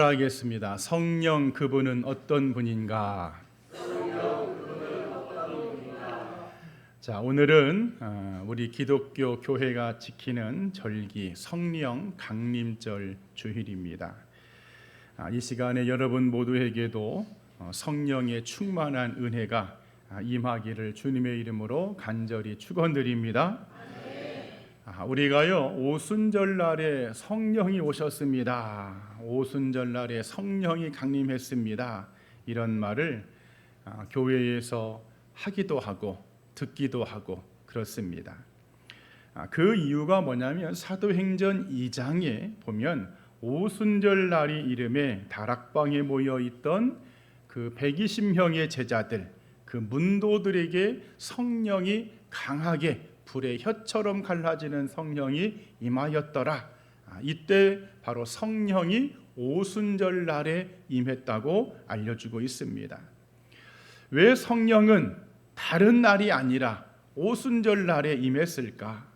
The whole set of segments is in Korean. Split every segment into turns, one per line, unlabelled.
하겠습니다. 성령 그분은 어떤 분인가? 자, 오늘은 우리 기독교 교회가 지키는 절기 성령 강림절 주일입니다. 이 시간에 여러분 모두에게도 성령의 충만한 은혜가 임하기를 주님의 이름으로 간절히 축원드립니다. 우리가요 오순절 날에 성령이 오셨습니다. 오순절 날에 성령이 강림했습니다. 이런 말을 교회에서 하기도 하고 듣기도 하고 그렇습니다. 그 이유가 뭐냐면 사도행전 2장에 보면 오순절 날이 이름에 다락방에 모여 있던 그 120명의 제자들, 그 문도들에게 성령이 강하게 불의 혀처럼 갈라지는 성령이 임하였더라. 이때 바로 성령이 오순절 날에 임했다고 알려주고 있습니다. 왜 성령은 다른 날이 아니라 오순절 날에 임했을까?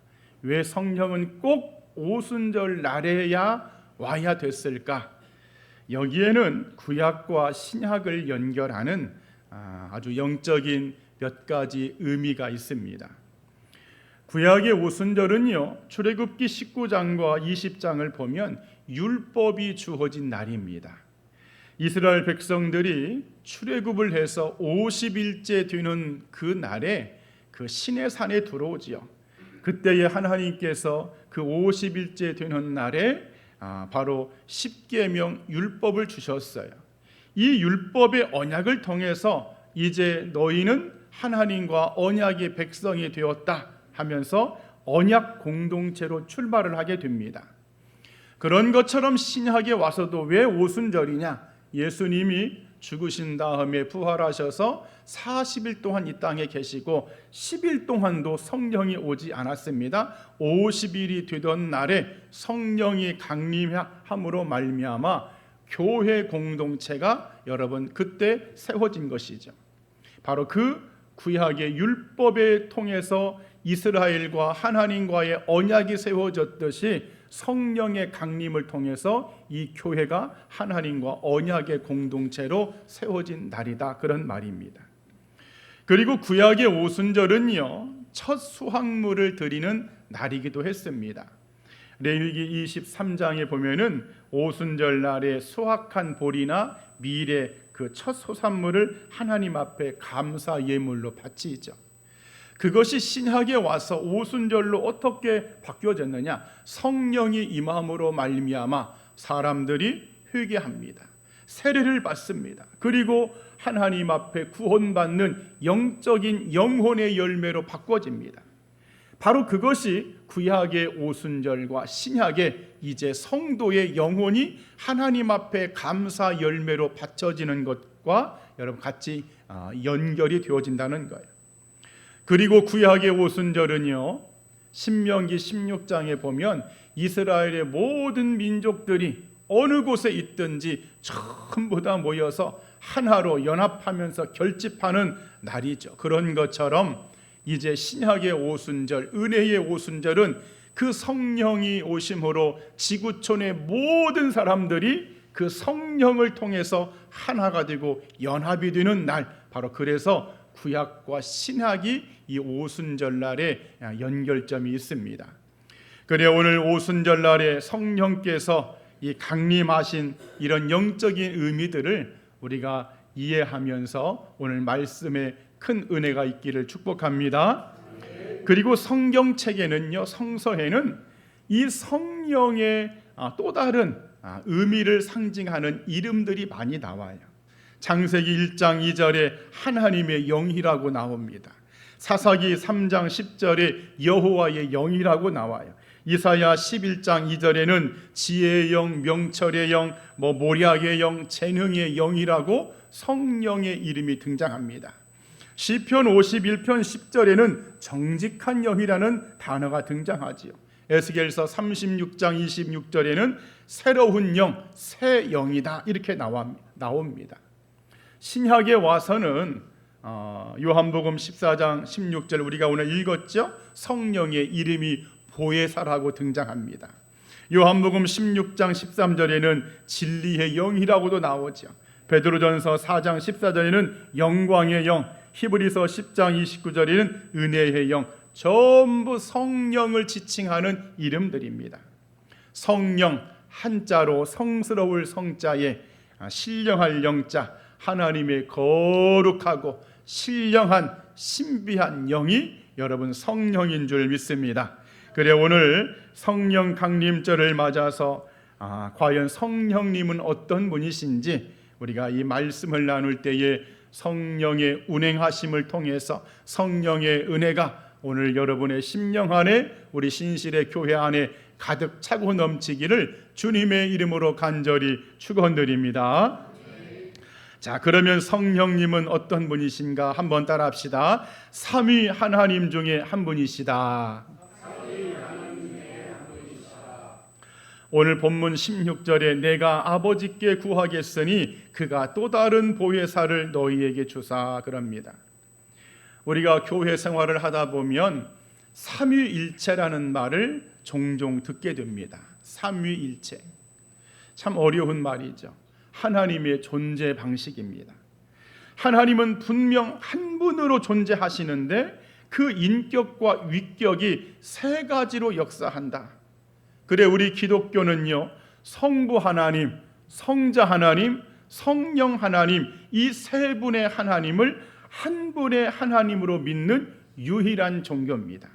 왜 성령은 꼭 오순절 날에야 와야 됐을까? 여기에는 구약과 신약을 연결하는 아주 영적인 몇 가지 의미가 있습니다. 구약의 오순절은요 출애굽기 19장과 20장을 보면 율법이 주어진 날입니다. 이스라엘 백성들이 출애굽을 해서 50일째 되는 그 날에 그 시내산에 들어오지요. 그때에 하나님께서 그 50일째 되는 날에 바로 십계명 율법을 주셨어요. 이 율법의 언약을 통해서 이제 너희는 하나님과 언약의 백성이 되었다 하면서 언약 공동체로 출발을 하게 됩니다. 그런 것처럼 신약에 와서도 왜 오순절이냐? 예수님이 죽으신 다음에 부활하셔서 40일 동안 이 땅에 계시고 10일 동안도 성령이 오지 않았습니다. 50일이 되던 날에 성령이 강림함으로 말미암아 교회 공동체가 여러분 그때 세워진 것이죠. 바로 그 구약의 율법에 통해서 이스라엘과 하나님과의 언약이 세워졌듯이 성령의 강림을 통해서 이 교회가 하나님과 언약의 공동체로 세워진 날이다, 그런 말입니다. 그리고 구약의 오순절은요 첫 수확물을 드리는 날이기도 했습니다. 레위기 23장에 보면은 오순절 날에 수확한 보리나 밀의 그 첫 소산물을 하나님 앞에 감사 예물로 바치죠. 그것이 신약에 와서 오순절로 어떻게 바뀌어졌느냐? 성령이 임함으로 말미암아 사람들이 회개합니다. 세례를 받습니다. 그리고 하나님 앞에 구원받는 영적인 영혼의 열매로 바꿔집니다. 바로 그것이 구약의 오순절과 신약의 이제 성도의 영혼이 하나님 앞에 감사 열매로 바쳐지는 것과 여러분 같이 연결이 되어진다는 거예요. 그리고 구약의 오순절은요 신명기 16장에 보면 이스라엘의 모든 민족들이 어느 곳에 있든지 전부 다 모여서 하나로 연합하면서 결집하는 날이죠. 그런 것처럼 이제 신약의 오순절, 은혜의 오순절은 그 성령이 오심으로 지구촌의 모든 사람들이 그 성령을 통해서 하나가 되고 연합이 되는 날, 바로 그래서 구약과 신약이 이 오순절 날에 연결점이 있습니다. 그래 오늘 오순절 날에 성령께서 이 강림하신 이런 영적인 의미들을 우리가 이해하면서 오늘 말씀에 큰 은혜가 있기를 축복합니다. 그리고 성경책에는요 성서에는 이 성령의 또 다른 의미를 상징하는 이름들이 많이 나와요. 창세기 1장 2절에 하나님의 영이라고 나옵니다. 사사기 3장 10절에 여호와의 영이라고 나와요. 이사야 11장 2절에는 지혜의 영, 명철의 영, 모략의 영, 재능의 영이라고 성령의 이름이 등장합니다. 시편 51편 10절에는 정직한 영이라는 단어가 등장하지요. 에스겔서 36장 26절에는 새로운 영, 새 영이다 이렇게 나옵니다. 신약에 와서는 요한복음 14장 16절 우리가 오늘 읽었죠. 성령의 이름이 보혜사라고 등장합니다. 요한복음 16장 13절에는 진리의 영이라고도 나오죠. 베드로전서 4장 14절에는 영광의 영, 히브리서 10장 29절에는 은혜의 영, 전부 성령을 지칭하는 이름들입니다. 성령, 한자로 성스러울 성자에 신령할 영자, 하나님의 거룩하고 신령한 신비한 영이 여러분 성령인 줄 믿습니다. 그래 오늘 성령 강림절을 맞아서 과연 성령님은 어떤 분이신지 우리가 이 말씀을 나눌 때에 성령의 운행하심을 통해서 성령의 은혜가 오늘 여러분의 심령 안에 우리 신실의 교회 안에 가득 차고 넘치기를 주님의 이름으로 간절히 축원드립니다. 자, 그러면 성령님은 어떤 분이신가 한번 따라합시다. 삼위 하나님 중에 한 분이시다. 오늘 본문 16절에 내가 아버지께 구하겠으니 그가 또 다른 보혜사를 너희에게 주사 그럽니다. 우리가 교회 생활을 하다 보면 삼위일체라는 말을 종종 듣게 됩니다. 삼위일체, 참 어려운 말이죠. 하나님의 존재 방식입니다. 하나님은 분명 한 분으로 존재하시는데 그 인격과 위격이 세 가지로 역사한다. 그래 우리 기독교는요, 성부 하나님, 성자 하나님, 성령 하나님, 이 세 분의 하나님을 한 분의 하나님으로 믿는 유일한 종교입니다.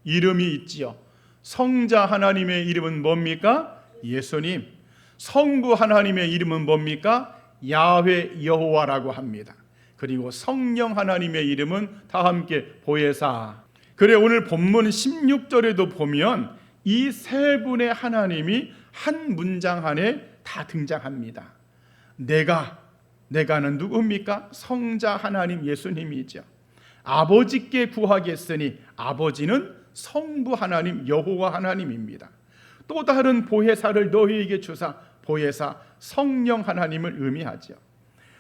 이름이 있지요. 성자 하나님의 이름은 뭡니까? 예수님. 성부 하나님의 이름은 뭡니까? 야훼 여호와라고 합니다. 그리고 성령 하나님의 이름은 다 함께 보혜사. 그래 오늘 본문 16절에도 보면 이 세 분의 하나님이 한 문장 안에 다 등장합니다. 내가는 누굽니까? 성자 하나님 예수님이죠. 아버지께 구하겠으니 아버지는 성부 하나님 여호와 하나님입니다. 또 다른 보혜사를 너희에게 주사, 보혜사 성령 하나님을 의미하죠.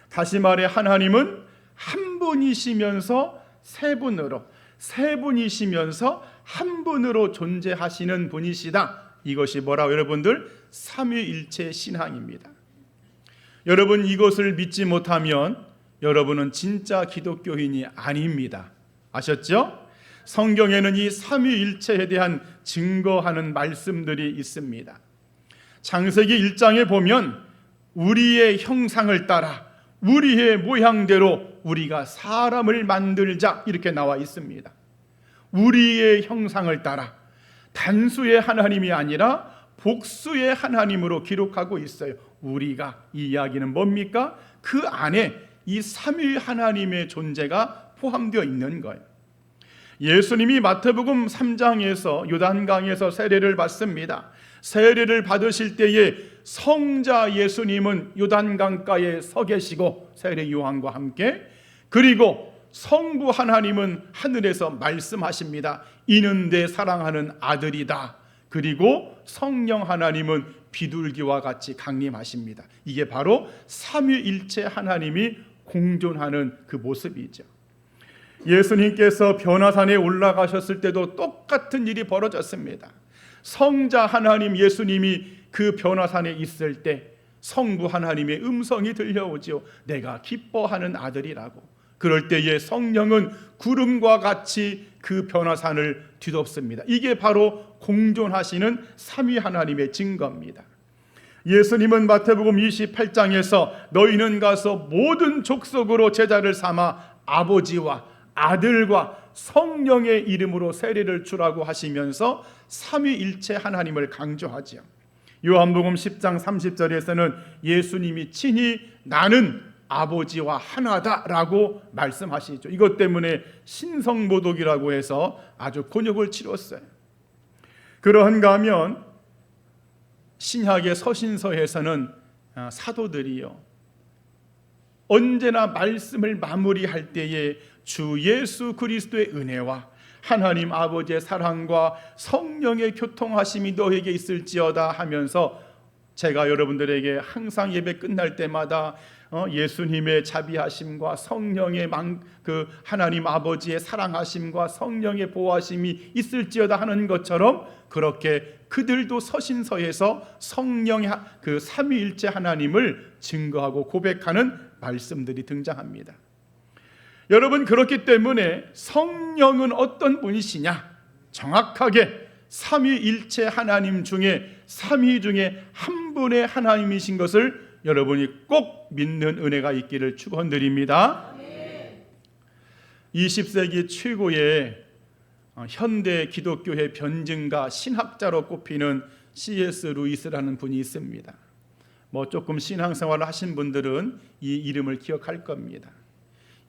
다시 말해 하나님은 한 분이시면서 세 분이시면서 한 분으로 존재하시는 분이시다. 이것이 뭐라고 여러분들? 삼위일체 신앙입니다. 여러분 이것을 믿지 못하면 여러분은 진짜 기독교인이 아닙니다. 아셨죠? 성경에는 이 삼위일체에 대한 증거하는 말씀들이 있습니다. 창세기 1장에 보면 우리의 형상을 따라 우리의 모양대로 우리가 사람을 만들자 이렇게 나와 있습니다. 우리의 형상을 따라 단수의 하나님이 아니라 복수의 하나님으로 기록하고 있어요. 우리가, 이 이야기는 뭡니까? 그 안에 이 삼위 하나님의 존재가 포함되어 있는 거예요. 예수님이 마태복음 3장에서 요단강에서 세례를 받습니다. 세례를 받으실 때에 성자 예수님은 요단강가에 서 계시고 세례 요한과 함께, 그리고 성부 하나님은 하늘에서 말씀하십니다. 이는 내 사랑하는 아들이다. 그리고 성령 하나님은 비둘기와 같이 강림하십니다. 이게 바로 삼위일체 하나님이 공존하는 그 모습이죠. 예수님께서 변화산에 올라가셨을 때도 똑같은 일이 벌어졌습니다. 성자 하나님 예수님이 그 변화산에 있을 때 성부 하나님의 음성이 들려오죠. 내가 기뻐하는 아들이라고. 그럴 때에 성령은 구름과 같이 그 변화산을 뒤덮습니다. 이게 바로 공존하시는 삼위 하나님의 증거입니다. 예수님은 마태복음 28장에서 너희는 가서 모든 족속으로 제자를 삼아 아버지와 아들과 성령의 이름으로 세례를 주라고 하시면서 삼위일체 하나님을 강조하죠. 요한복음 10장 30절에서는 예수님이 친히 나는 아버지와 하나다라고 말씀하시죠. 이것 때문에 신성모독이라고 해서 아주 곤욕을 치렀어요. 그러한가 하면 신약의 서신서에서는 사도들이요, 언제나 말씀을 마무리할 때에 주 예수 그리스도의 은혜와 하나님 아버지의 사랑과 성령의 교통하심이 너에게 있을지어다 하면서 제가 여러분들에게 항상 예배 끝날 때마다 예수님의 자비하심과 성령의 그 하나님 아버지의 사랑하심과 성령의 보호하심이 있을지어다 하는 것처럼, 그렇게 그들도 서신서에서 성령의 그 삼위일체 하나님을 증거하고 고백하는 말씀들이 등장합니다. 여러분, 그렇기 때문에 성령은 어떤 분이시냐? 정확하게 삼위일체 하나님 중에 삼위 중에 한 분의 하나님이신 것을 여러분이 꼭 믿는 은혜가 있기를 축원드립니다. 20세기 최고의 현대 기독교의 변증가 신학자로 꼽히는 C.S. 루이스라는 분이 있습니다. 조금 신앙생활을 하신 분들은 이 이름을 기억할 겁니다.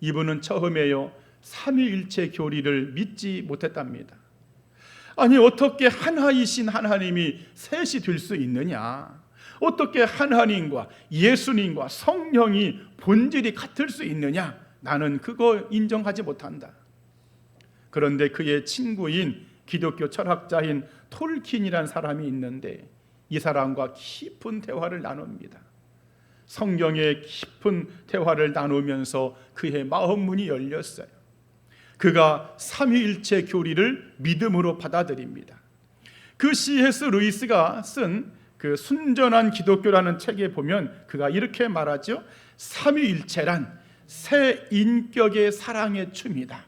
이분은 처음에요, 삼위일체 교리를 믿지 못했답니다. 아니, 어떻게 하나이신 하나님이 셋이 될 수 있느냐? 어떻게 하나님과 예수님과 성령이 본질이 같을 수 있느냐? 나는 그거 인정하지 못한다. 그런데 그의 친구인 기독교 철학자인 톨킨이라는 사람이 있는데, 이 사람과 깊은 대화를 나눕니다. 성경의 깊은 대화를 나누면서 그의 마음 문이 열렸어요. 그가 삼위일체 교리를 믿음으로 받아들입니다. 그 C.S. 루이스가 쓴 그 순전한 기독교라는 책에 보면 그가 이렇게 말하죠. 삼위일체란 새 인격의 사랑의 춤이다.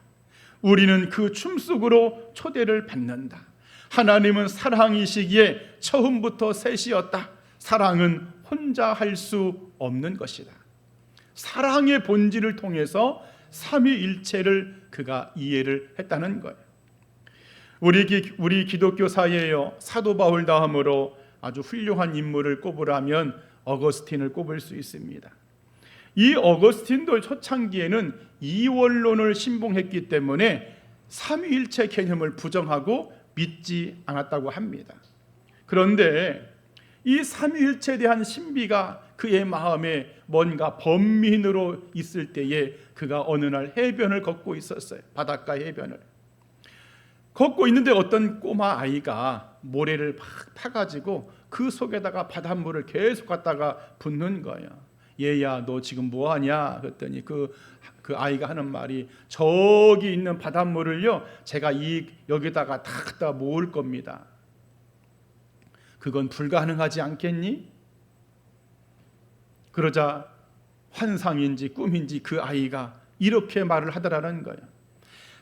우리는 그 춤 속으로 초대를 받는다. 하나님은 사랑이시기에 처음부터 셋이었다. 사랑은 혼자 할 수 없는 것이다. 사랑의 본질을 통해서 삼위일체를 그가 이해를 했다는 거예요. 우리 기독교사에요, 사도 바울 다음으로 아주 훌륭한 인물을 꼽으라면 어거스틴을 꼽을 수 있습니다. 이 어거스틴도 초창기에는 이원론을 신봉했기 때문에 삼위일체 개념을 부정하고 믿지 않았다고 합니다. 그런데 이 삼위일체에 대한 신비가 그의 마음에 뭔가 번민으로 있을 때에 그가 어느 날 해변을 걷고 있었어요. 바닷가 해변을 걷고 있는데 어떤 꼬마 아이가 모래를 막 파가지고 그 속에다가 바닷물을 계속 갖다가 붓는 거예요. 얘야, 너 지금 뭐하냐? 그랬더니 그 아이가 하는 말이, 저기 있는 바닷물을요, 제가 여기다가 다 갖다 모을 겁니다. 그건 불가능하지 않겠니? 그러자 환상인지 꿈인지 그 아이가 이렇게 말을 하더라는 거예요.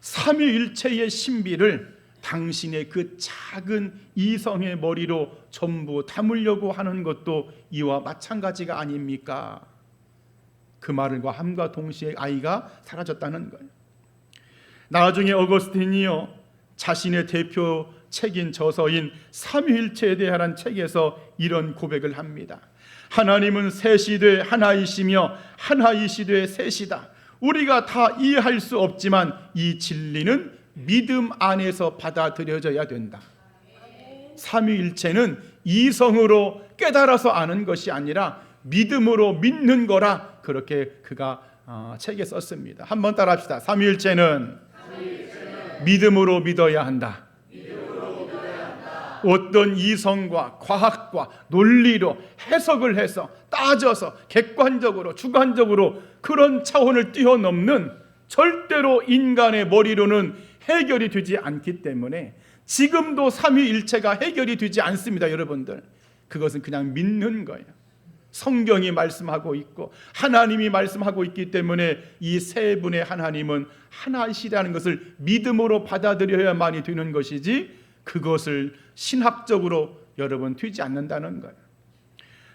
삼위일체의 신비를 당신의 그 작은 이성의 머리로 전부 담으려고 하는 것도 이와 마찬가지가 아닙니까? 그 말과 함과 동시에 아이가 사라졌다는 거예요. 나중에 어거스틴이요, 자신의 대표 책인 저서인 삼위일체에 대한 책에서 이런 고백을 합니다. 하나님은 셋이되 하나이시며 하나이시되 셋이다. 우리가 다 이해할 수 없지만 이 진리는 믿음 안에서 받아들여져야 된다. 삼위일체는 이성으로 깨달아서 아는 것이 아니라 믿음으로 믿는 거라, 그렇게 그가 책에 썼습니다. 한번 따라합시다. 삼위일체는 믿음으로 믿어야 한다. 어떤 이성과 과학과 논리로 해석을 해서 따져서 객관적으로 주관적으로 그런 차원을 뛰어넘는, 절대로 인간의 머리로는 해결이 되지 않기 때문에 지금도 삼위일체가 해결이 되지 않습니다. 여러분들, 그것은 그냥 믿는 거예요. 성경이 말씀하고 있고 하나님이 말씀하고 있기 때문에 이 세 분의 하나님은 하나이시라는 것을 믿음으로 받아들여야만이 되는 것이지, 그것을 신학적으로 여러분 되지 않는다는 거예요.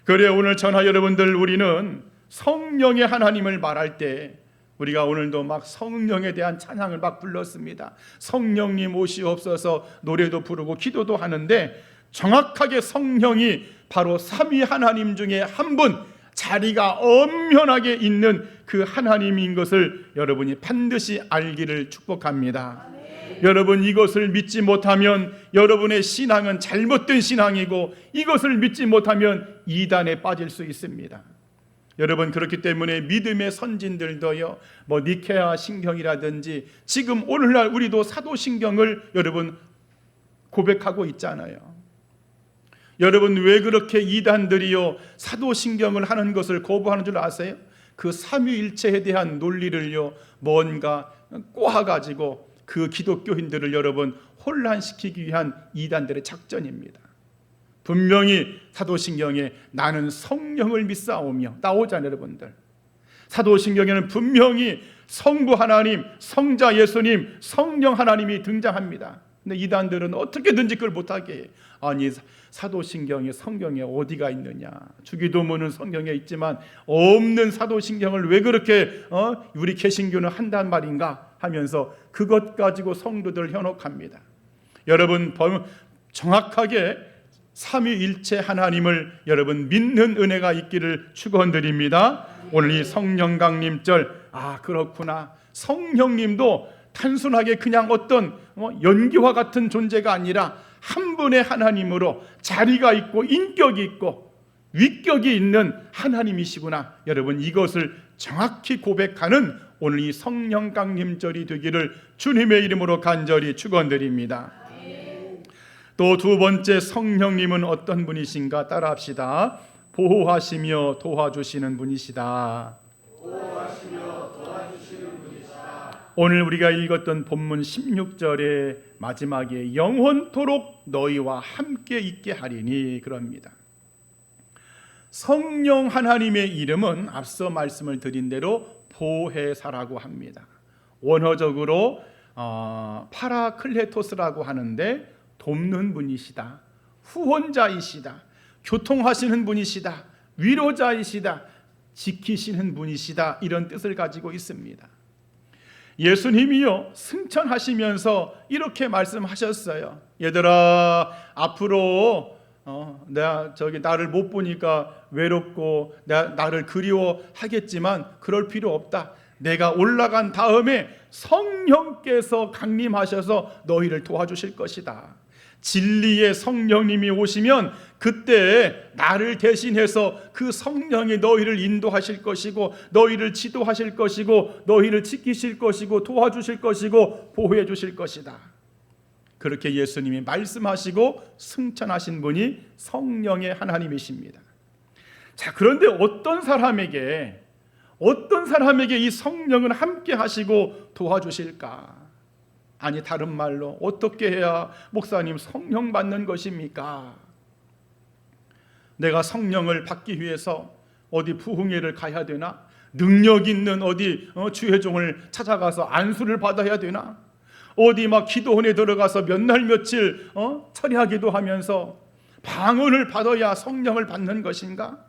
그래, 오늘 저나 여러분들, 우리는 성령의 하나님을 말할 때 우리가 오늘도 막 성령에 대한 찬양을 막 불렀습니다. 성령님 오시옵소서 노래도 부르고 기도도 하는데, 정확하게 성령이 바로 삼위 하나님 중에 한 분, 자리가 엄연하게 있는 그 하나님인 것을 여러분이 반드시 알기를 축복합니다. 여러분, 이것을 믿지 못하면 여러분의 신앙은 잘못된 신앙이고, 이것을 믿지 못하면 이단에 빠질 수 있습니다. 여러분, 그렇기 때문에 믿음의 선진들도요, 니케아 신경이라든지 지금 오늘날 우리도 사도신경을 여러분 고백하고 있잖아요. 여러분, 왜 그렇게 이단들이요 사도신경을 하는 것을 거부하는 줄 아세요? 그 삼위일체에 대한 논리를요 뭔가 꼬아가지고 그 기독교인들을 여러분 혼란시키기 위한 이단들의 작전입니다. 분명히 사도신경에 나는 성령을 믿사오며 나오잖아요. 여러분들, 사도신경에는 분명히 성부 하나님, 성자 예수님, 성령 하나님이 등장합니다. 근데 이단들은 어떻게든지 그걸 못하게 해요. 아니, 사도신경이 성경에 어디가 있느냐, 주기도문은 성경에 있지만 없는 사도신경을 왜 그렇게 우리 개신교는 한단 말인가 하면서 그것 가지고 성도들을 현혹합니다. 여러분, 정확하게 삼위일체 하나님을 여러분 믿는 은혜가 있기를 축원드립니다. 오늘 이 성령 강림절, 그렇구나, 성령님도 단순하게 그냥 어떤 연기와 같은 존재가 아니라 한 분의 하나님으로 자리가 있고 인격이 있고 위격이 있는 하나님이시구나. 여러분, 이것을 정확히 고백하는 오늘 이 성령 강림절이 되기를 주님의 이름으로 간절히 축원드립니다. 또 두 번째, 성령님은 어떤 분이신가 따라합시다. 보호하시며 도와주시는 분이시다. 오늘 우리가 읽었던 본문 16절의 마지막에 영원토록 너희와 함께 있게 하리니 그럽니다. 성령 하나님의 이름은 앞서 말씀을 드린 대로 보혜사라고 합니다. 원어적으로 파라클레토스라고 하는데 돕는 분이시다, 후원자이시다, 교통하시는 분이시다, 위로자이시다, 지키시는 분이시다, 이런 뜻을 가지고 있습니다. 예수님이요 승천하시면서 이렇게 말씀하셨어요. 얘들아, 앞으로 내가 나를 못 보니까 외롭고 나를 그리워하겠지만 그럴 필요 없다. 내가 올라간 다음에 성령께서 강림하셔서 너희를 도와주실 것이다. 진리의 성령님이 오시면 그때 나를 대신해서 그 성령이 너희를 인도하실 것이고 너희를 지도하실 것이고 너희를 지키실 것이고 도와주실 것이고 보호해 주실 것이다. 그렇게 예수님이 말씀하시고 승천하신 분이 성령의 하나님이십니다. 자, 그런데 어떤 사람에게 이 성령은 함께 하시고 도와주실까? 아니, 다른 말로 어떻게 해야 목사님 성령 받는 것입니까? 내가 성령을 받기 위해서 어디 부흥회를 가야 되나? 능력 있는 어디 주회종을 찾아가서 안수를 받아야 되나? 어디 막 기도원에 들어가서 몇 날 며칠 철야기도 하면서 방언을 받아야 성령을 받는 것인가?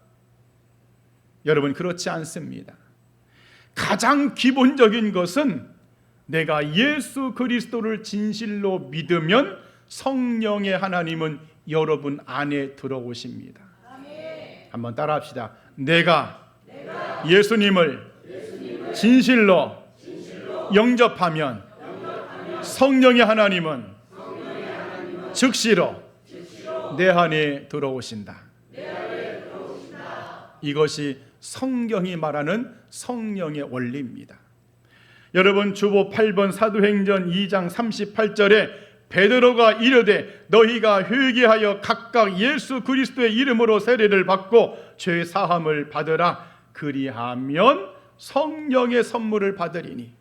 여러분, 그렇지 않습니다. 가장 기본적인 것은 내가 예수 그리스도를 진실로 믿으면 성령의 하나님은 여러분 안에 들어오십니다. 한번 따라합시다. 내가 예수님을 진실로 영접하면 성령의 하나님은 즉시로 내 안에 들어오신다. 이것이 성경이 말하는 성령의 원리입니다. 여러분, 주보 8번 사도행전 2장 38절에 베드로가 이르되 너희가 회개하여 각각 예수 그리스도의 이름으로 세례를 받고 죄 사함을 받으라. 그리하면 성령의 선물을 받으리니.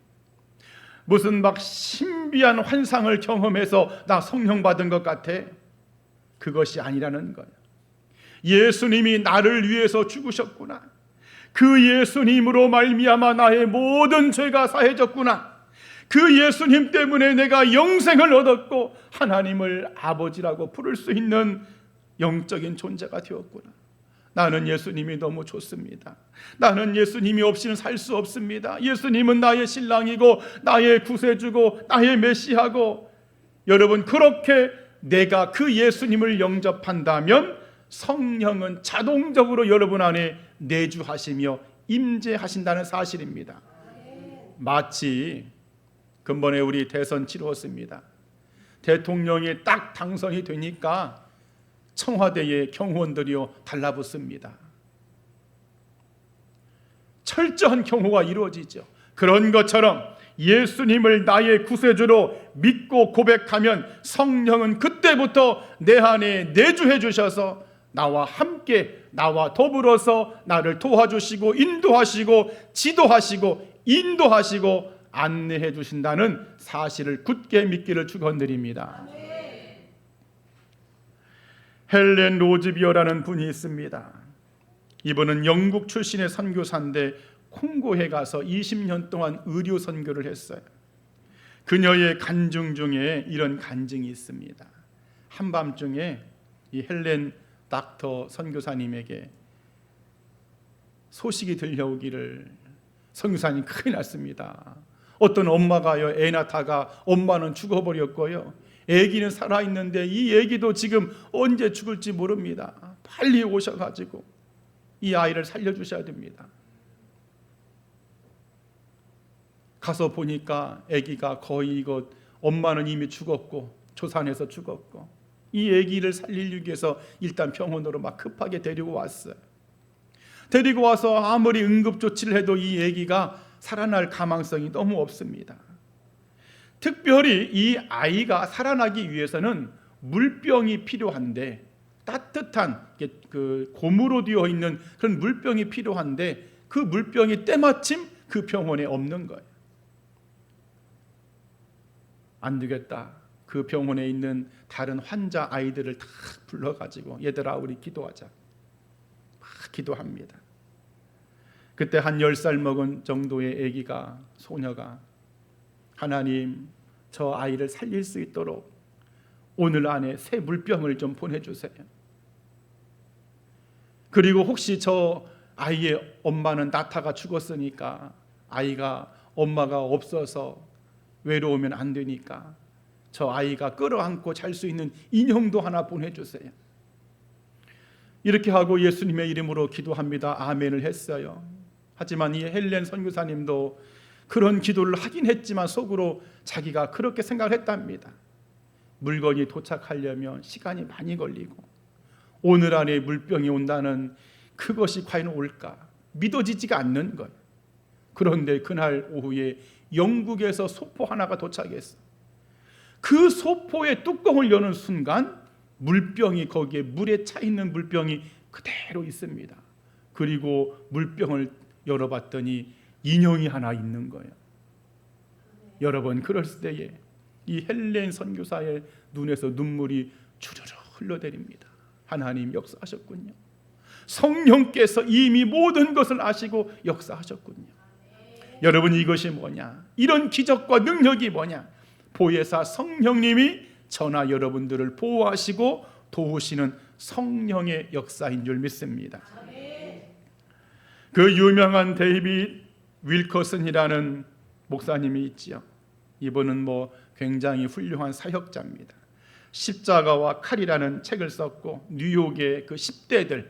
무슨 막 신비한 환상을 경험해서 나 성령 받은 것 같아? 그것이 아니라는 거예요. 예수님이 나를 위해서 죽으셨구나. 그 예수님으로 말미암아 나의 모든 죄가 사해졌구나. 그 예수님 때문에 내가 영생을 얻었고 하나님을 아버지라고 부를 수 있는 영적인 존재가 되었구나. 나는 예수님이 너무 좋습니다. 나는 예수님이 없이는 살 수 없습니다. 예수님은 나의 신랑이고 나의 구세주고 나의 메시아고. 여러분, 그렇게 내가 그 예수님을 영접한다면 성령은 자동적으로 여러분 안에 내주하시며 임재하신다는 사실입니다. 마치 근본에 우리 대선 치루었습니다. 대통령이 딱 당선이 되니까 청와대의 경호원들이요 달라붙습니다. 철저한 경호가 이루어지죠. 그런 것처럼 예수님을 나의 구세주로 믿고 고백하면 성령은 그때부터 내 안에 내주해 주셔서 나와 함께, 나와 더불어서 나를 도와주시고 인도하시고 지도하시고 인도하시고 안내해 주신다는 사실을 굳게 믿기를 축원드립니다. 헬렌 로즈비어라는 분이 있습니다. 이분은 영국 출신의 선교사인데 콩고에 가서 20년 동안 의료 선교를 했어요. 그녀의 간증 중에 이런 간증이 있습니다. 한밤중에 이 헬렌 닥터 선교사님에게 소식이 들려오기를, 선교사님 큰일 났습니다. 어떤 엄마가요, 애 낳다가 엄마는 죽어버렸고요, 애기는 살아있는데 이 애기도 지금 언제 죽을지 모릅니다. 빨리 오셔가지고 이 아이를 살려주셔야 됩니다. 가서 보니까 아기가 거의 이거, 엄마는 이미 죽었고 조산에서 죽었고, 이 아기를 살리기 위해서 일단 병원으로 막 급하게 데리고 왔어요. 데리고 와서 아무리 응급조치를 해도 이 아기가 살아날 가망성이 너무 없습니다. 특별히 이 아이가 살아나기 위해서는 물병이 필요한데, 따뜻한 그 고무로 되어 있는 그런 물병이 필요한데 그 물병이 때마침 그 병원에 없는 거예요. 안 되겠다. 그 병원에 있는 다른 환자 아이들을 다 불러가지고 얘들아 우리 기도하자. 막 기도합니다. 그때 한 10살 먹은 정도의 아기가, 소녀가, 하나님 저 아이를 살릴 수 있도록 오늘 안에 새 물병을 좀 보내주세요. 그리고 혹시 저 아이의 엄마는 낳다가 죽었으니까 아이가 엄마가 없어서 외로우면 안 되니까 저 아이가 끌어안고 잘 수 있는 인형도 하나 보내주세요. 이렇게 하고 예수님의 이름으로 기도합니다. 아멘을 했어요. 하지만 이 헬렌 선교사님도 그런 기도를 하긴 했지만 속으로 자기가 그렇게 생각을 했답니다. 물건이 도착하려면 시간이 많이 걸리고 오늘 안에 물병이 온다는 그것이 과연 올까 믿어지지가 않는 거예요. 그런데 그날 오후에 영국에서 소포 하나가 도착했어. 그 소포의 뚜껑을 여는 순간 물병이, 거기에 물에 차 있는 물병이 그대로 있습니다. 그리고 물병을 열어봤더니 인형이 하나 있는 거예요. 여러분, 그럴 때에 이 헬렌 선교사의 눈에서 눈물이 주르르 흘러내립니다. 하나님 역사하셨군요. 성령께서 이미 모든 것을 아시고 역사하셨군요. 여러분, 이것이 뭐냐? 이런 기적과 능력이 뭐냐? 보혜사 성령님이 저나 여러분들을 보호하시고 도우시는 성령의 역사인 줄 믿습니다. 그 유명한 데이빗 윌커슨이라는 목사님이 있지요. 이분은 굉장히 훌륭한 사역자입니다. 십자가와 칼이라는 책을 썼고 뉴욕의 그 10대들,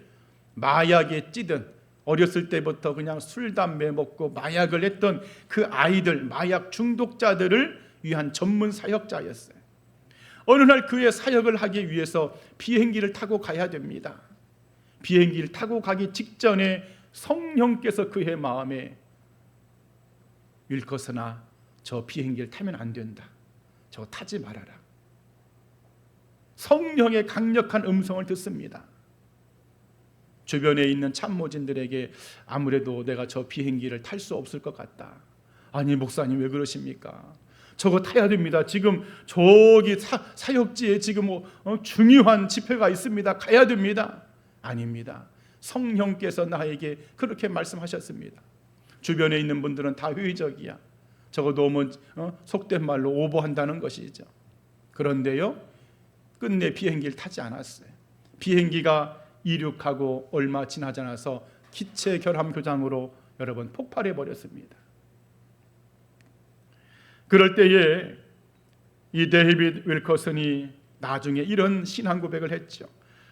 마약에 찌든 어렸을 때부터 그냥 술, 담배 먹고 마약을 했던 그 아이들, 마약 중독자들을 위한 전문 사역자였어요. 어느 날 그의 사역을 하기 위해서 비행기를 타고 가야 됩니다. 비행기를 타고 가기 직전에 성령께서 그의 마음에 윌커스나 저 비행기를 타면 안 된다. 저거 타지 말아라. 성령의 강력한 음성을 듣습니다. 주변에 있는 참모진들에게 아무래도 내가 저 비행기를 탈 수 없을 것 같다. 아니 목사님 왜 그러십니까? 저거 타야 됩니다. 지금 저기 사역지에 지금 중요한 집회가 있습니다. 가야 됩니다. 아닙니다. 성령께서 나에게 그렇게 말씀하셨습니다. 주변에 있는 분들은 다 회의적이야. 저거 너무 속된 말로 오버한다는 것이죠. 그런데요, 끝내 비행기를 타지 않았어요. 비행기가 이륙하고 얼마 지나지 않아서 기체 결함 교장으로 여러분 폭발해 버렸습니다. 그럴 때에 이 데이빗 윌커슨이 나중에 이런 신앙 고백을 했죠.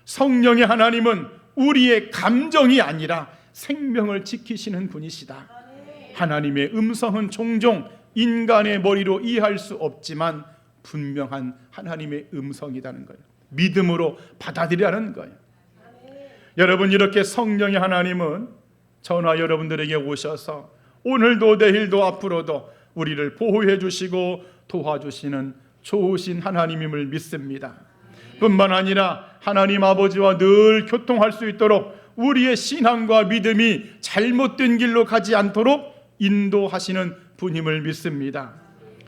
성령의 하나님은 우리의 감정이 아니라 생명을 지키시는 분이시다. 하나님의 음성은 종종 인간의 머리로 이해할 수 없지만 분명한 하나님의 음성이라는 거예요. 믿음으로 받아들이라는 거예요. 여러분, 이렇게 성령의 하나님은 저나 여러분들에게 오셔서 오늘도 내일도 앞으로도 우리를 보호해 주시고 도와주시는 좋으신 하나님임을 믿습니다. 뿐만 아니라 하나님 아버지와 늘 교통할 수 있도록 우리의 신앙과 믿음이 잘못된 길로 가지 않도록 인도하시는 분임을 믿습니다.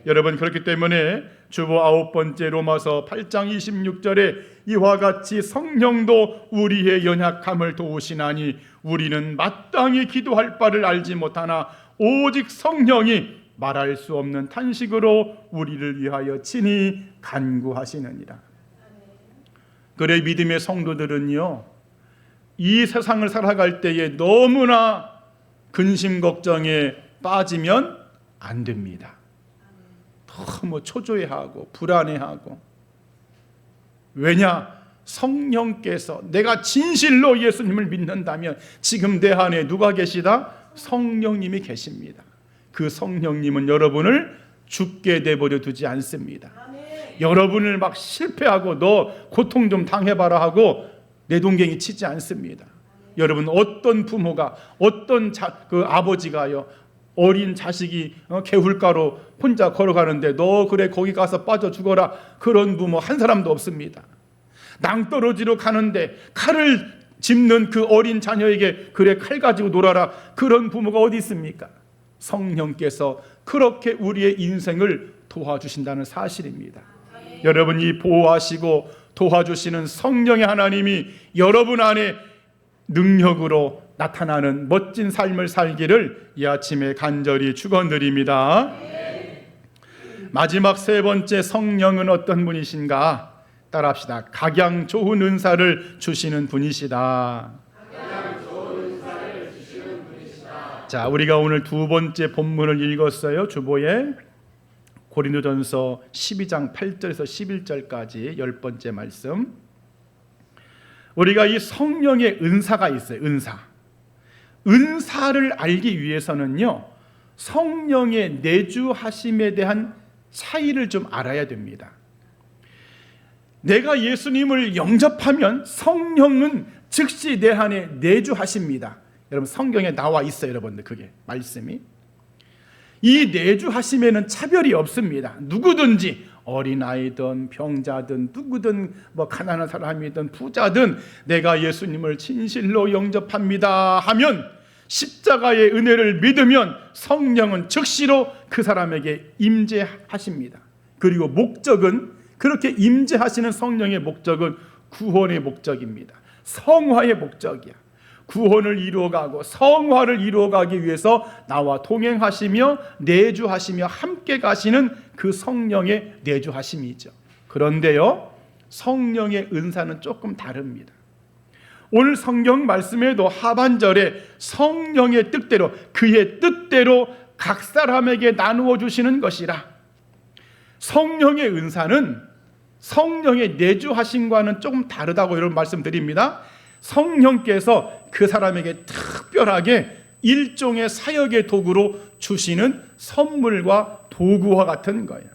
여러분, 그렇기 때문에 주보 9번째 로마서 8장 26절에 이와 같이 성령도 우리의 연약함을 도우시나니 우리는 마땅히 기도할 바를 알지 못하나 오직 성령이 말할 수 없는 탄식으로 우리를 위하여 친히 간구하시느니라. 그래, 믿음의 성도들은요, 이 세상을 살아갈 때에 너무나 근심 걱정에 빠지면 안 됩니다. 너무 초조해하고 불안해하고. 왜냐? 성령께서, 내가 진실로 예수님을 믿는다면 지금 내 안에 누가 계시다? 성령님이 계십니다. 그 성령님은 여러분을 죽게 내버려 두지 않습니다. 여러분을 막 실패하고 너 고통 좀 당해봐라 하고 내동댕이 치지 않습니다. 여러분, 어떤 부모가, 어떤 그 아버지가요, 어린 자식이 개울가로 혼자 걸어가는데 너 그래 거기 가서 빠져 죽어라, 그런 부모 한 사람도 없습니다. 낭떠러지로 가는데 칼을 짚는 그 어린 자녀에게 그래 칼 가지고 놀아라, 그런 부모가 어디 있습니까? 성령께서 그렇게 우리의 인생을 도와주신다는 사실입니다. 여러분이 보호하시고 도와주시는 성령의 하나님이 여러분 안에 능력으로 나타나는 멋진 삶을 살기를 이 아침에 간절히 축원드립니다. 마지막 세 번째, 성령은 어떤 분이신가? 따라합시다. 각양 좋은 은사를 주시는 분이시다. 자, 우리가 오늘 두 번째 본문을 읽었어요. 주보에 고린도전서 12장 8절에서 11절까지 10번째 말씀. 우리가 이 성령의 은사가 있어요. 은사를 알기 위해서는요, 성령의 내주하심에 대한 차이를 좀 알아야 됩니다. 내가 예수님을 영접하면 성령은 즉시 내 안에 내주하십니다. 여러분, 성경에 나와 있어요. 여러분들, 그게 말씀이. 이 내주하심에는 차별이 없습니다. 누구든지, 어린아이든 병자든 누구든, 뭐 가난한 사람이든 부자든, 내가 예수님을 진실로 영접합니다 하면, 십자가의 은혜를 믿으면 성령은 즉시로 그 사람에게 임재하십니다. 그리고 목적은, 그렇게 임재하시는 성령의 목적은 구원의 목적입니다. 성화의 목적이야. 구원을 이루어가고 성화를 이루어가기 위해서 나와 동행하시며 내주하시며 함께 가시는 그 성령의 내주하심이죠. 그런데요, 성령의 은사는 조금 다릅니다. 오늘 성경 말씀에도 하반절에 성령의 뜻대로, 그의 뜻대로 각 사람에게 나누어 주시는 것이라. 성령의 은사는 성령의 내주하심과는 조금 다르다고 여러분 말씀드립니다. 성령께서 그 사람에게 특별하게 일종의 사역의 도구로 주시는 선물과 도구와 같은 거예요.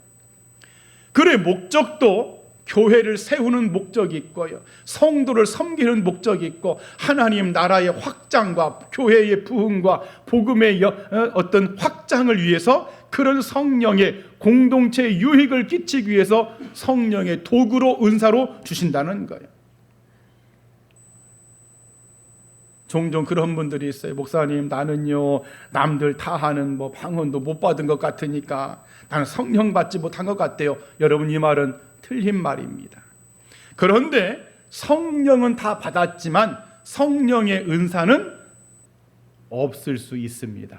그의 목적도 교회를 세우는 목적이 있고요, 성도를 섬기는 목적이 있고, 하나님 나라의 확장과 교회의 부흥과 복음의 어떤 확장을 위해서, 그런 성령의 공동체의 유익을 끼치기 위해서 성령의 도구로, 은사로 주신다는 거예요. 종종 그런 분들이 있어요. 목사님, 나는요 남들 다 하는 뭐 방언도 못 받은 것 같으니까 나는 성령 받지 못한 것 같대요. 여러분, 이 말은 틀린 말입니다. 그런데 성령은 다 받았지만 성령의 은사는 없을 수 있습니다.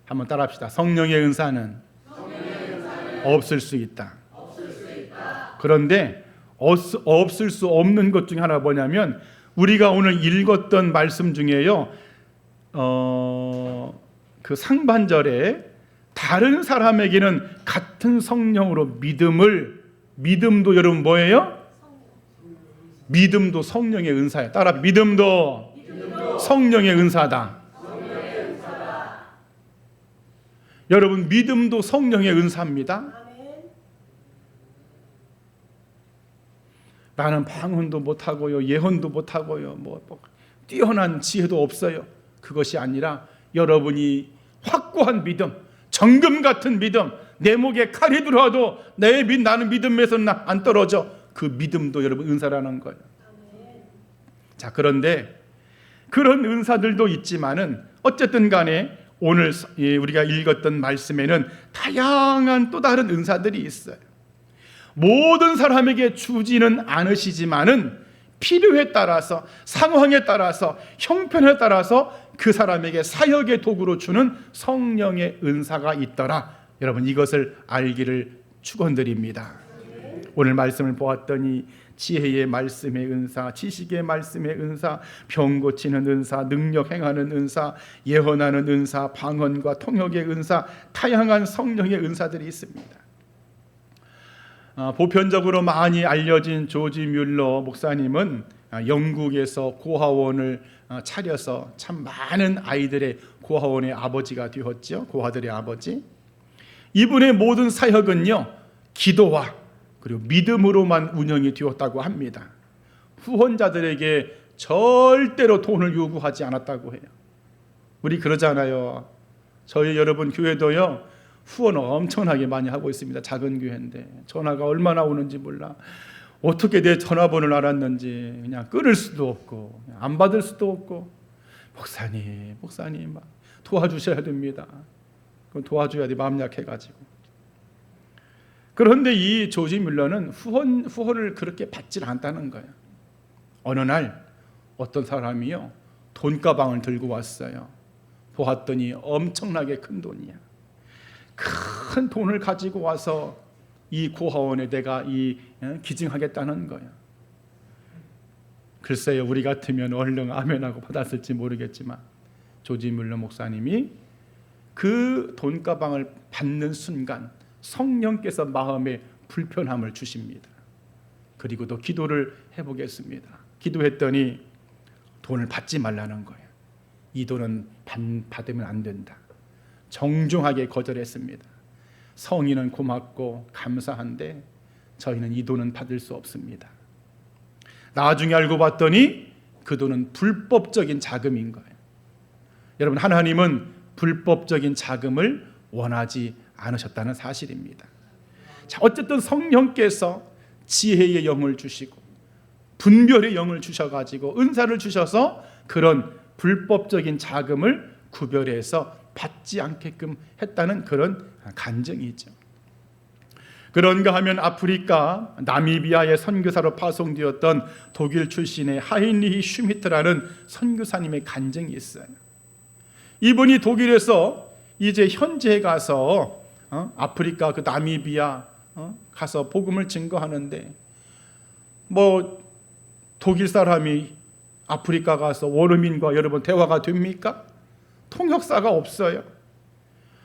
한번 따라합시다. 성령의 은사는 없을 수 있다. 그런데 없을 수 없는 것 중에 하나가 뭐냐면, 우리가 오늘 읽었던 말씀 중에요, 그 상반절에 다른 사람에게는 같은 성령으로 믿음도 여러분 뭐예요? 믿음도 성령의 은사예요. 따라, 믿음도 성령의 은사다. 여러분, 믿음도 성령의 은사입니다. 나는 방언도 못하고요, 예언도 못하고요, 뭐 뛰어난 지혜도 없어요. 그것이 아니라 여러분이 확고한 믿음, 정금 같은 믿음, 내 목에 칼이 들어와도 나는 믿음에서 안 떨어져. 그 믿음도 여러분 은사라는 거예요. 자, 그런데 그런 은사들도 있지만은 어쨌든 간에 오늘 우리가 읽었던 말씀에는 다양한 또 다른 은사들이 있어요. 모든 사람에게 주지는 않으시지만은 필요에 따라서, 상황에 따라서, 형편에 따라서 그 사람에게 사역의 도구로 주는 성령의 은사가 있더라. 여러분, 이것을 알기를 축원드립니다. 오늘 말씀을 보았더니 지혜의 말씀의 은사, 지식의 말씀의 은사, 병 고치는 은사, 능력 행하는 은사, 예언하는 은사, 방언과 통역의 은사, 다양한 성령의 은사들이 있습니다. 보편적으로 많이 알려진 조지 뮬러 목사님은 영국에서 고아원을 차려서 참 많은 아이들의 고아원의 아버지가 되었죠. 고아들의 아버지. 이분의 모든 사역은요, 기도와 그리고 믿음으로만 운영이 되었다고 합니다. 후원자들에게 절대로 돈을 요구하지 않았다고 해요. 우리 그러잖아요. 저희 여러분 교회도요, 후원 엄청나게 많이 하고 있습니다. 작은 교회인데 전화가 얼마나 오는지 몰라. 어떻게 내 전화번호를 알았는지 그냥 끊을 수도 없고 안 받을 수도 없고, 목사님 막 도와주셔야 됩니다. 그럼 도와줘야 돼, 마음 약해가지고. 그런데 이 조지 뮬러는 후원을 그렇게 받질 않다는 거예요. 어느 날 어떤 사람이요, 돈가방을 들고 왔어요. 보았더니 엄청나게 큰 돈이야. 큰 돈을 가지고 와서 이 고아원에 내가 기증하겠다는 거야. 글쎄요, 우리 같으면 얼른 아멘하고 받았을지 모르겠지만 조지 뮬러 목사님이 그 돈가방을 받는 순간 성령께서 마음에 불편함을 주십니다. 그리고 또 기도를 해보겠습니다. 기도했더니 돈을 받지 말라는 거예요. 이 돈은 받으면 안 된다. 정중하게 거절했습니다. 성인은 고맙고 감사한데 저희는 이 돈은 받을 수 없습니다. 나중에 알고 봤더니 그 돈은 불법적인 자금인 거예요. 여러분, 하나님은 불법적인 자금을 원하지 않으셨다는 사실입니다. 자, 어쨌든 성령께서 지혜의 영을 주시고 분별의 영을 주셔가지고 은사를 주셔서 그런 불법적인 자금을 구별해서 받지 않게끔 했다는 그런 간증이죠. 그런가 하면 아프리카 나미비아의 선교사로 파송되었던 독일 출신의 하인리히 슈미트라는 선교사님의 간증이 있어요. 이분이 독일에서 이제 현지에 가서 아프리카 그 나미비아 가서 복음을 증거하는데, 독일 사람이 아프리카 가서 원어민과 여러분 대화가 됩니까? 통역사가 없어요.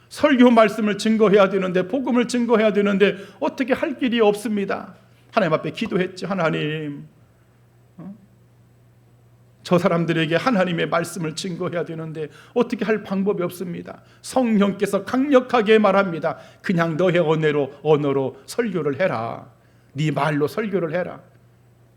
설교 말씀을 증거해야 되는데, 복음을 증거해야 되는데 어떻게 할 길이 없습니다. 하나님 앞에 기도했죠. 하나님, 저 사람들에게 하나님의 말씀을 증거해야 되는데 어떻게 할 방법이 없습니다. 성령께서 강력하게 말합니다. 그냥 너의 언어로 설교를 해라. 네 말로 설교를 해라.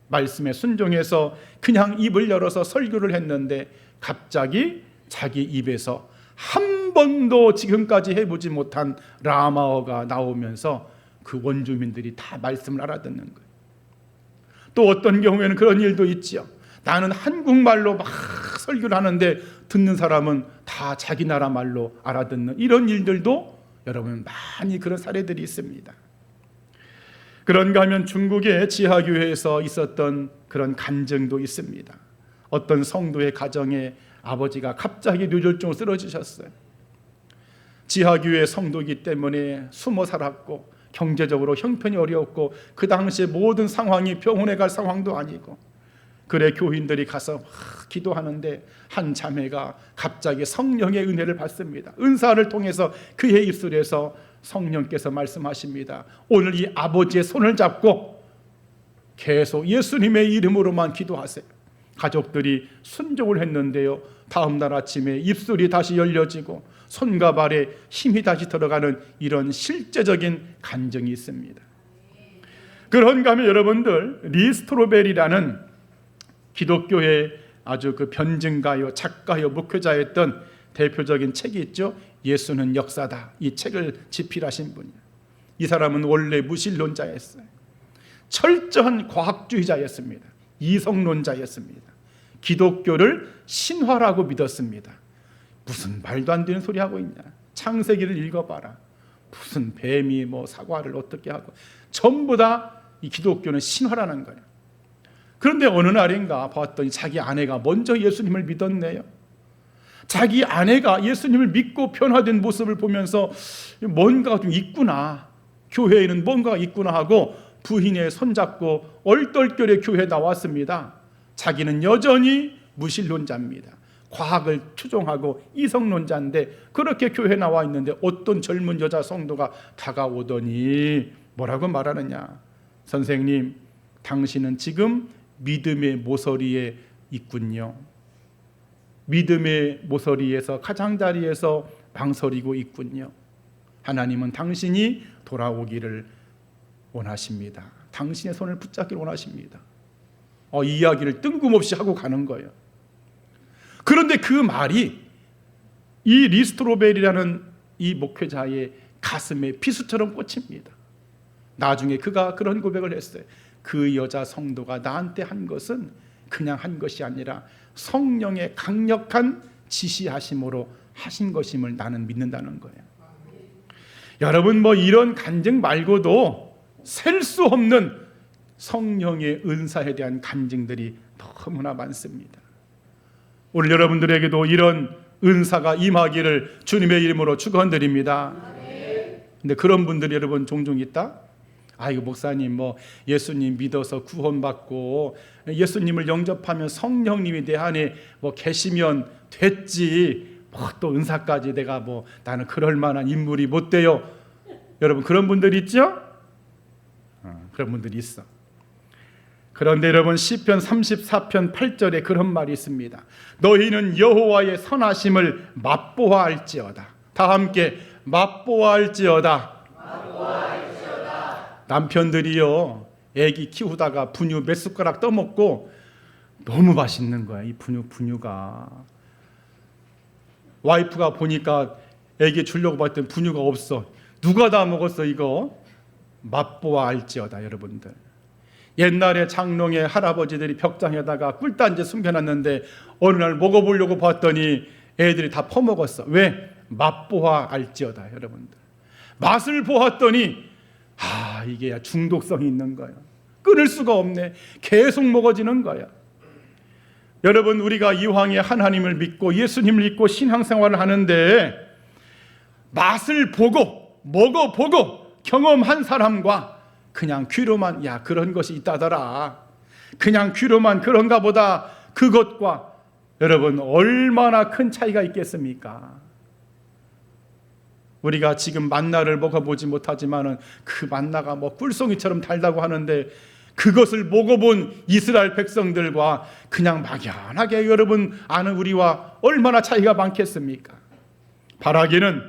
말씀에 순종해서 그냥 입을 열어서 설교를 했는데 갑자기 자기 입에서 한 번도 지금까지 해보지 못한 라마어가 나오면서 그 원주민들이 다 말씀을 알아듣는 거예요. 또 어떤 경우에는 그런 일도 있죠. 나는 한국말로 막 설교를 하는데 듣는 사람은 다 자기 나라 말로 알아듣는 이런 일들도 여러분 많이 그런 사례들이 있습니다. 그런가 하면 중국의 지하교회에서 있었던 그런 간증도 있습니다. 어떤 성도의 가정에 아버지가 갑자기 뇌졸중으로 쓰러지셨어요. 지하교회 성도이기 때문에 숨어 살았고 경제적으로 형편이 어려웠고 그 당시에 모든 상황이 병원에 갈 상황도 아니고, 그래 교인들이 가서 기도하는데 한 자매가 갑자기 성령의 은혜를 받습니다. 은사를 통해서 그의 입술에서 성령께서 말씀하십니다. 오늘 이 아버지의 손을 잡고 계속 예수님의 이름으로만 기도하세요. 가족들이 순종을 했는데요, 다음 날 아침에 입술이 다시 열려지고 손과 발에 힘이 다시 들어가는 이런 실제적인 간증이 있습니다. 그런가 하면 여러분들, 리 스트로벨이라는 기독교의 아주 그 변증가요, 작가요, 목회자였던 대표적인 책이 있죠. 예수는 역사다. 이 책을 집필하신 분이에요. 이 사람은 원래 무신론자였어요. 철저한 과학주의자였습니다. 이성론자였습니다. 기독교를 신화라고 믿었습니다. 무슨 말도 안 되는 소리 하고 있냐. 창세기를 읽어봐라. 무슨 뱀이 사과를 어떻게 하고, 전부 다 이 기독교는 신화라는 거예요. 그런데 어느 날인가 봤더니 자기 아내가 먼저 예수님을 믿었네요. 자기 아내가 예수님을 믿고 변화된 모습을 보면서 뭔가 좀 있구나, 교회에는 뭔가가 있구나 하고 부인의 손잡고 얼떨결에 교회에 나왔습니다. 자기는 여전히 무신론자입니다. 과학을 추종하고 이성론자인데 그렇게 교회에 나와 있는데 어떤 젊은 여자 성도가 다가오더니 뭐라고 말하느냐. 선생님, 당신은 지금 믿음의 모서리에 있군요. 믿음의 모서리에서 가장자리에서 망설이고 있군요. 하나님은 당신이 돌아오기를 원하십니다. 당신의 손을 붙잡기를 원하십니다. 이 이야기를 뜬금없이 하고 가는 거예요. 그런데 그 말이 이 리스트로벨이라는 이 목회자의 가슴에 비수처럼 꽂힙니다. 나중에 그가 그런 고백을 했어요. 그 여자 성도가 나한테 한 것은 그냥 한 것이 아니라 성령의 강력한 지시하심으로 하신 것임을 나는 믿는다는 거예요. 여러분, 이런 간증 말고도 셀 수 없는 성령의 은사에 대한 간증들이 너무나 많습니다. 오늘 여러분들에게도 이런 은사가 임하기를 주님의 이름으로 축원드립니다. 근데 그런 분들이 여러분 종종 있다. 이거 목사님 예수님 믿어서 구원받고 예수님을 영접하면 성령님이 내 안에 계시면 됐지, 또 은사까지 내가 나는 그럴 만한 인물이 못 돼요. 여러분, 그런 분들이 있죠? 그런 분들이 있어. 그런데 여러분, 시편 34편 8절에 그런 말이 있습니다. 너희는 여호와의 선하심을 맛보아할지어다. 다 함께 맛보아할지어다. 남편들이요, 애기 키우다가 분유 몇 숟가락 떠먹고 너무 맛있는 거야. 이 분유가 와이프가 보니까 애기 주려고 봤더니 분유가 없어. 누가 다 먹었어 이거? 맛보아 알지어다. 여러분들, 옛날에 장롱에 할아버지들이 벽장에다가 꿀단지 숨겨놨는데 어느 날 먹어보려고 봤더니 애들이 다 퍼먹었어. 왜? 맛보아 알지어다. 여러분들, 맛을 보았더니 이게 중독성이 있는 거야. 끊을 수가 없네. 계속 먹어지는 거야. 여러분, 우리가 이왕에 하나님을 믿고 예수님을 믿고 신앙생활을 하는데 맛을 보고 먹어보고 경험한 사람과 그냥 귀로만 그런 것이 있다더라, 그냥 귀로만 그런가 보다, 그것과 여러분 얼마나 큰 차이가 있겠습니까? 우리가 지금 만나를 먹어보지 못하지만은 그 만나가 꿀송이처럼 달다고 하는데 그것을 먹어본 이스라엘 백성들과 그냥 막연하게 여러분 아는 우리와 얼마나 차이가 많겠습니까? 바라기는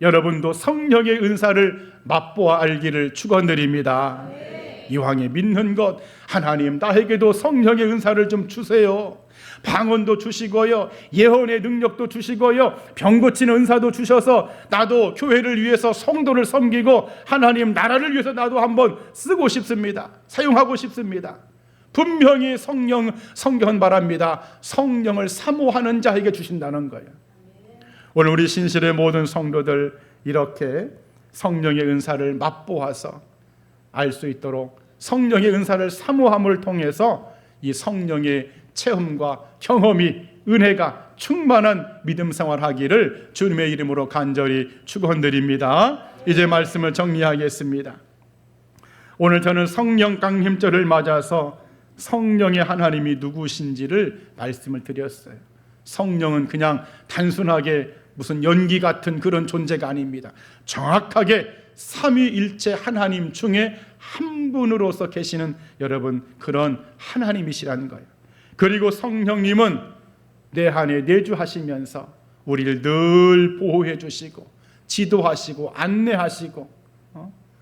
여러분도 성령의 은사를 맛보아 알기를 축원드립니다. 이왕에 믿는 것, 하나님 나에게도 성령의 은사를 좀 주세요. 방언도 주시고요, 예언의 능력도 주시고요, 병 고치는 은사도 주셔서 나도 교회를 위해서 성도를 섬기고 하나님 나라를 위해서 나도 한번 쓰고 싶습니다. 사용하고 싶습니다. 분명히 성경은 말합니다. 성령을 사모하는 자에게 주신다는 거예요. 오늘 우리 신실의 모든 성도들 이렇게 성령의 은사를 맛보아서 알 수 있도록 성령의 은사를 사모함을 통해서 이 성령의 체험과 경험이, 은혜가 충만한 믿음 생활하기를 주님의 이름으로 간절히 축원드립니다. 이제 말씀을 정리하겠습니다. 오늘 저는 성령 강림절을 맞아서 성령의 하나님이 누구신지를 말씀을 드렸어요. 성령은 그냥 단순하게 무슨 연기 같은 그런 존재가 아닙니다. 정확하게 삼위일체 하나님 중에 한 분으로서 계시는 여러분 그런 하나님이시라는 거예요. 그리고 성령님은 내 안에 내주하시면서 우리를 늘 보호해 주시고 지도하시고 안내하시고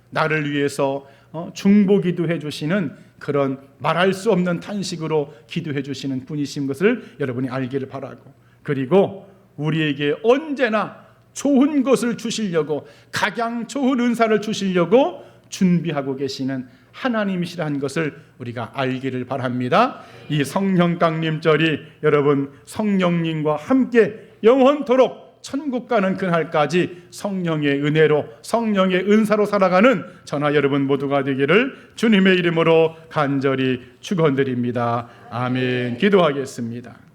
나를 위해서 중보기도 해주시는 그런 말할 수 없는 탄식으로 기도해 주시는 분이신 것을 여러분이 알기를 바라고, 그리고 우리에게 언제나 좋은 것을 주시려고, 가장 좋은 은사를 주시려고 준비하고 계시는 하나님이시라는 것을 우리가 알기를 바랍니다. 이 성령 강림절이 여러분 성령님과 함께 영원토록 천국 가는 그날까지 성령의 은혜로, 성령의 은사로 살아가는 저나 여러분 모두가 되기를 주님의 이름으로 간절히 축원드립니다. 아멘. 기도하겠습니다.